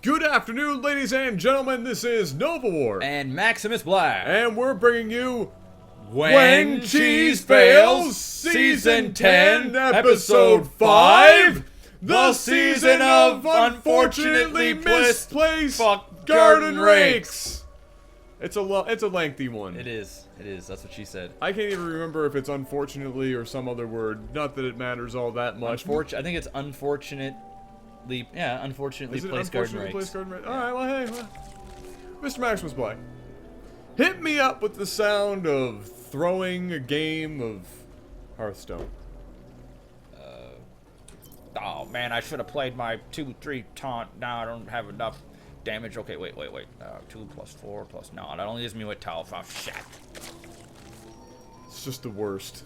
Good afternoon, ladies and gentlemen. This is Novawar. And MaximusBlack. And we're bringing you When Cheese Fails, Season 10, Episode 5, the season of unfortunately misplaced garden rakes. It's a lengthy one. It is. That's what she said. I can't even remember if it's unfortunately or some other word. Not that it matters all that much. I think it's unfortunately placed garden rakes. All right, well, hey, Mr. MaximusBlack, hit me up with the sound of throwing a game of Hearthstone. Oh man, I should have played my 2/3 taunt. Now I don't have enough damage. Okay, wait. 2 plus 4 plus no. That only gives me with towel. Oh shit. It's just the worst.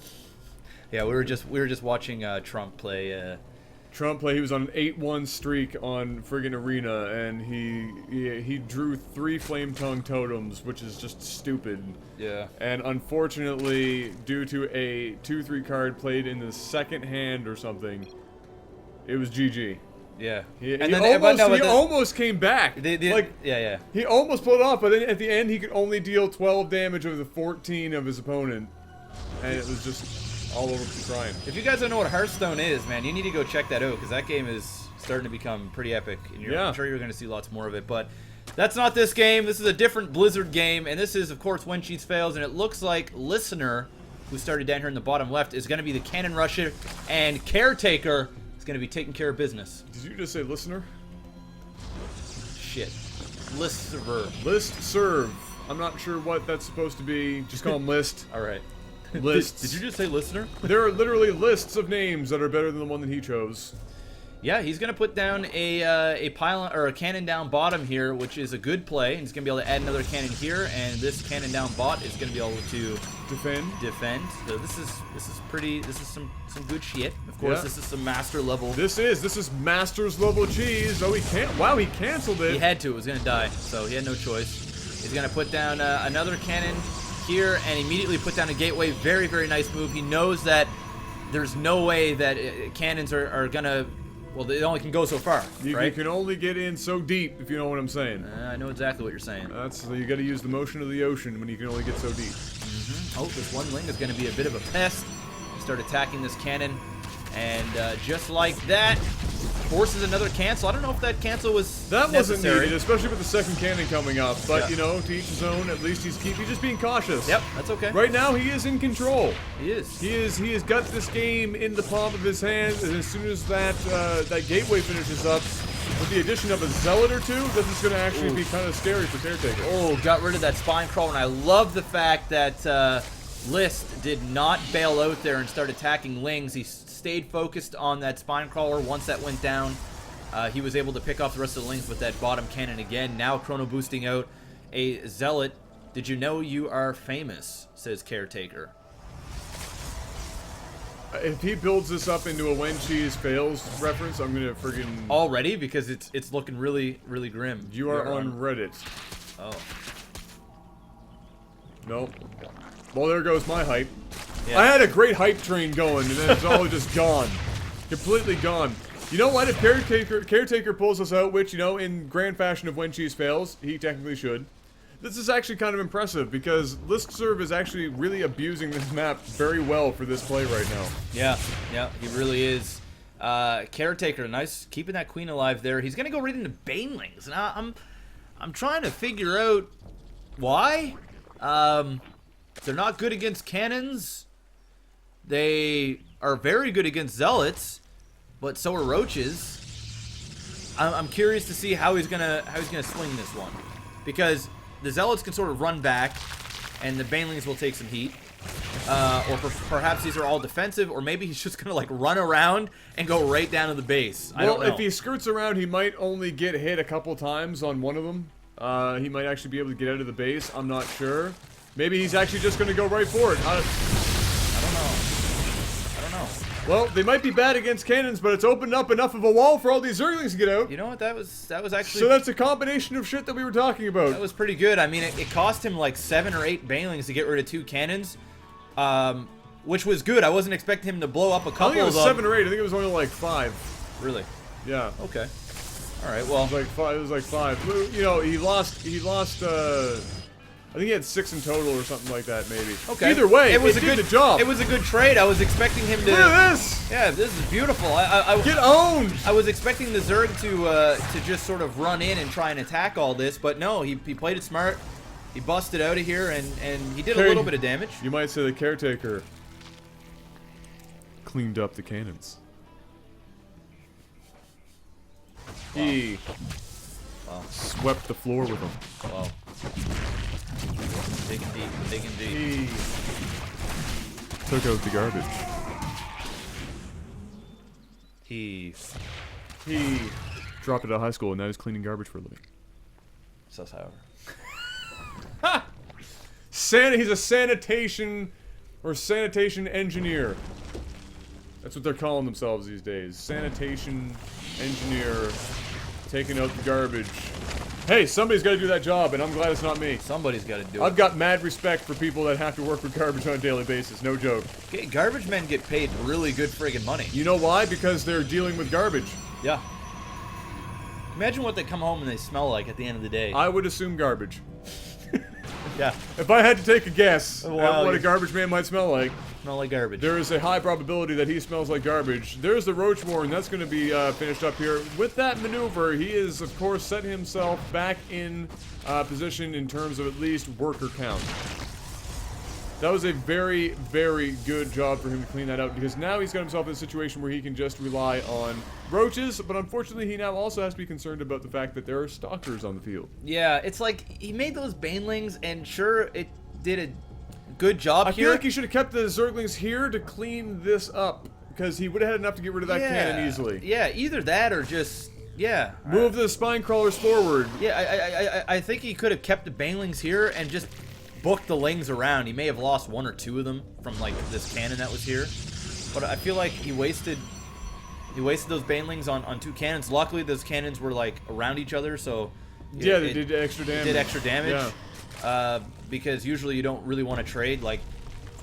Yeah, we were just watching Trump play. He was on an 8-1 streak on friggin' Arena, and he drew 3 Flame Tongue totems, which is just stupid. Yeah. And unfortunately, due to a 2/3 card played in the second hand or something, it was GG. Yeah. He almost came back. Yeah. He almost pulled it off, but then at the end he could only deal 12 damage over the 14 of his opponent, and it was just all over the crying. If you guys don't know what Hearthstone is, man, you need to go check that out, because that game is starting to become pretty epic, and I'm sure you're going to see lots more of it. But that's not this game. This is a different Blizzard game, and this is, of course, When Cheese Fails, and it looks like Listener, who started down here in the bottom left, is going to be the Cannon Rusher, and Caretaker is going to be taking care of business. Did you just say Listener? Shit. Listserver. List serve. I'm not sure what that's supposed to be. Just call him List. All right. Lists. Did you just say listener? There are literally lists of names that are better than the one that he chose. Yeah, he's gonna put down a pylon or a cannon down bottom here, which is a good play. And he's gonna be able to add another cannon here, and this cannon down bot is gonna be able to defend. So this is some good shit. Of course, This is some master level. This is master's level cheese. Oh, he can't. Wow, he canceled it. He had to. It was gonna die, so he had no choice. He's gonna put down another cannon here and immediately put down a gateway. Very, very nice move. He knows that there's no way that cannons are gonna, well, they only can go so far, right? You can only get in so deep, if you know what I'm saying. I know exactly what you're saying. You got to use the motion of the ocean when you can only get so deep. Oh, this one ling is going to be a bit of a pest. Start attacking this cannon, and just like that, forces another cancel. I don't know if that cancel was That wasn't necessary. needed, especially with the second cannon coming up. But, you know, to each his own, at least he's just being cautious. Yep, that's okay. Right now, he is in control. He is. He has got this game in the palm of his hands, and as soon as that gateway finishes up, with the addition of a zealot or two, this is going to actually be kind of scary for Caretaker. Oh, got rid of that spine crawl, and I love the fact that List did not bail out there and start attacking lings. He stayed focused on that spine crawler. Once that went down, he was able to pick off the rest of the lings with that bottom cannon again. Now chrono boosting out a zealot. Did you know you are famous? Says Caretaker. If he builds this up into a When Cheese Fails reference, I'm gonna friggin' already, because it's looking really grim. You are on Reddit. Oh. Nope. Well, there goes my hype. Yeah. I had a great hype train going, and then it's all just gone. Completely gone. You know what? If Caretaker pulls us out, which, you know, in grand fashion of When Cheese Fails, he technically should. This is actually kind of impressive, because Listserv is actually really abusing this map very well for this play right now. Yeah, he really is. Caretaker, nice, keeping that queen alive there. He's gonna go right into Banelings. Now, I'm trying to figure out why. They're not good against cannons. They are very good against zealots, but so are roaches. I'm curious to see how he's gonna swing this one, because the zealots can sort of run back, and the banelings will take some heat. Or perhaps these are all defensive, or maybe he's just gonna like run around and go right down to the base. I don't know. Well, if he skirts around, he might only get hit a couple times on one of them. He might actually be able to get out of the base. I'm not sure. Maybe he's actually just gonna go right for it. I don't know. Well, they might be bad against cannons, but it's opened up enough of a wall for all these Zerglings to get out. You know what? That was actually. So that's a combination of shit that we were talking about. That was pretty good. I mean, it cost him like 7 or 8 banelings to get rid of 2 cannons, which was good. I wasn't expecting him to blow up a couple of them. I think it was 7 or 8. I think it was only like 5. Really? Yeah. Okay. All right, well, It was like five. You know, he lost. I think he had 6 in total or something like that, maybe. okay. Either way, it was did a good the job. It was a good trade. I was expecting him to. Look at this. Yeah, this is beautiful. Get owned. I was expecting the Zerg to just sort of run in and try and attack all this, but no, he played it smart. He busted out of here and he did a little bit of damage. You might say the caretaker cleaned up the cannons. Wow. He Wow. swept the floor with them. Wow. Digging deep, digging deep. He took out the garbage. He dropped out of high school and now he's cleaning garbage for a living. Sus, however. He's a sanitation engineer. That's what they're calling themselves these days. Sanitation engineer, taking out the garbage. Hey, somebody's got to do that job, and I'm glad it's not me. Somebody's got to do it. I've got mad respect for people that have to work with garbage on a daily basis. No joke. Okay, garbage men get paid really good friggin' money. You know why? Because they're dealing with garbage. Yeah. Imagine what they come home and they smell like at the end of the day. I would assume garbage. Yeah. If I had to take a guess at Wow, what a garbage man might smell like, Smell like garbage. there is a high probability that he smells like garbage. There's the Roach War, and that's going to be finished up here. With that maneuver, he is, of course, set himself back in position in terms of at least worker count. That was a very, very good job for him to clean that out, because now he's got himself in a situation where he can just rely on roaches, but unfortunately he now also has to be concerned about the fact that there are stalkers on the field. Yeah, it's like he made those banelings, and sure, it did a good job I here. feel like he should have kept the Zerglings here to clean this up, because he would have had enough to get rid of that cannon easily. Yeah, either that or just, yeah. Move the spine crawlers forward. Yeah, I think he could have kept the banelings here and just booked the lings around. He may have lost 1 or 2 of them from like this cannon that was here, but I feel like he wasted those banelings on 2 cannons. Luckily, those cannons were like around each other, so Yeah, they did extra damage. Did extra damage. Yeah. Because usually you don't really want to trade like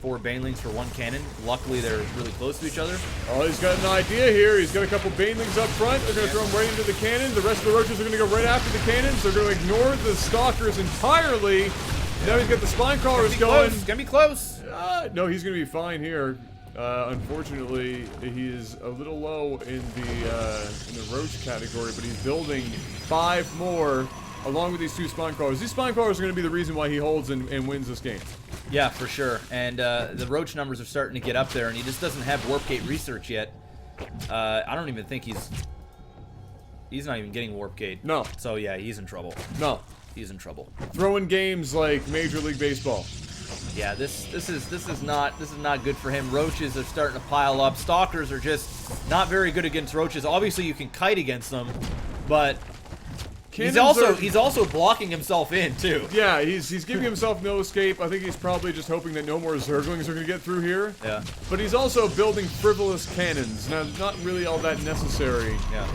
4 banelings for 1 cannon. Luckily, they're really close to each other. Oh, he's got an idea here. He's got a couple banelings up front. They're going to throw them right into the cannon. The rest of the roaches are going to go right after the cannons. They're going to ignore the stalkers entirely. Now he's got the spine crawlers going. It's gonna be close. No, he's going to be fine here. Unfortunately, he is a little low in the roach category, but he's building 5 more along with these 2 spine crawlers. These spine crawlers are going to be the reason why he holds and wins this game. Yeah, for sure. And the roach numbers are starting to get up there, and he just doesn't have warp gate research yet. I don't even think he's not even getting warp gate. No. So yeah, he's in trouble. No. He's in trouble. Throwing games like Major League Baseball. Yeah, this is not good for him. Roaches are starting to pile up. Stalkers are just not very good against roaches. Obviously, you can kite against them, but he's also blocking himself in too. Yeah, he's giving himself no escape. I think he's probably just hoping that no more Zerglings are going to get through here. Yeah. But he's also building frivolous cannons. Now, not really all that necessary. Yeah.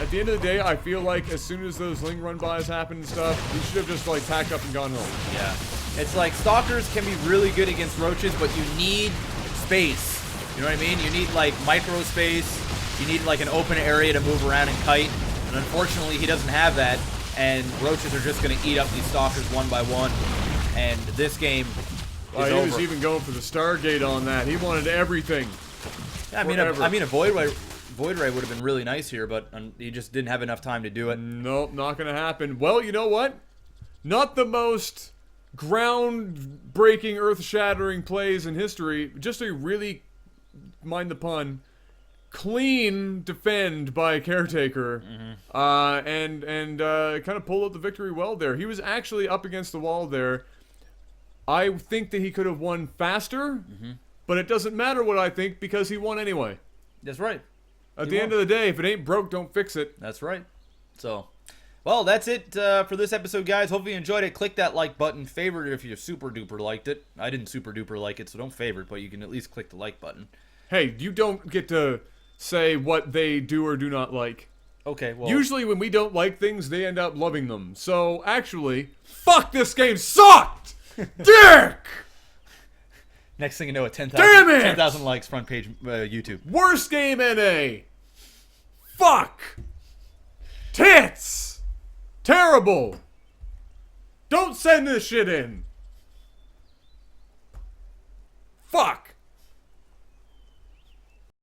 At the end of the day, I feel like as soon as those Ling run-bys happen and stuff, he should have just, like, packed up and gone home. Yeah. It's like Stalkers can be really good against roaches, but you need space. You know what I mean? You need, like, micro space. You need, like, an open area to move around and kite. And unfortunately, he doesn't have that, and roaches are just going to eat up these stalkers one by one. And this game is over. He was even going for the Stargate on that. He wanted everything. Yeah, I mean, a Void Ray would have been really nice here, but he just didn't have enough time to do it. Nope, not going to happen. Well, you know what? Not the most groundbreaking, earth-shattering plays in history. Just a really, mind the pun, clean defend by Caretaker, and kind of pull out the victory well there. He was actually up against the wall there. I think that he could have won faster, but it doesn't matter what I think because he won anyway. That's right. At the end of the day, if it ain't broke, don't fix it. That's right. So, well, that's it for this episode, guys. Hopefully you enjoyed it. Click that like button. Favorite it if you super duper liked it. I didn't super duper like it, so don't favorite, but you can at least click the like button. Hey, you don't get to say what they do or do not like. Okay, well... Usually when we don't like things, they end up loving them. So, actually, fuck, this game sucked! Dick! Next thing you know, 10,000 likes, front page YouTube. Worst game NA! Fuck! Terrible! Don't send this shit in! Fuck!